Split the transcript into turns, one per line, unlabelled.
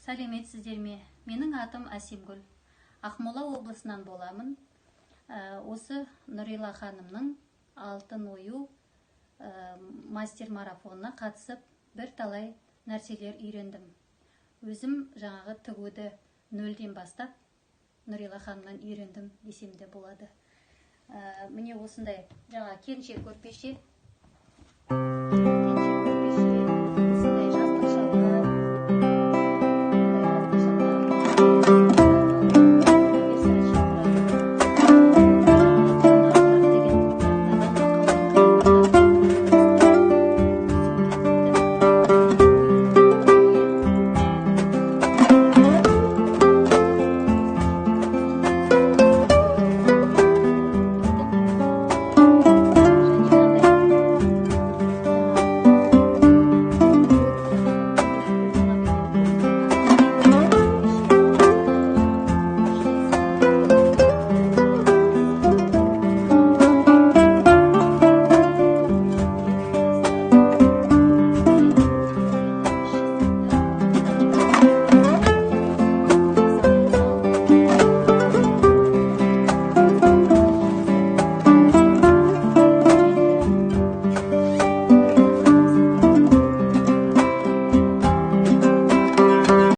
Сәлеметсіздер ме? Менің атым Әсемгүл. Ақмола облысынан боламын. Осы Нұрила ханымның алтын ою мастер марафонына қатысып, бір талай нәрселер үйрендім. Өзім жаңағы тігуді нөлден бастап Нұрила ханымнан үйрендім десем де болады. Міне осындай жаңа келіншек көрпеше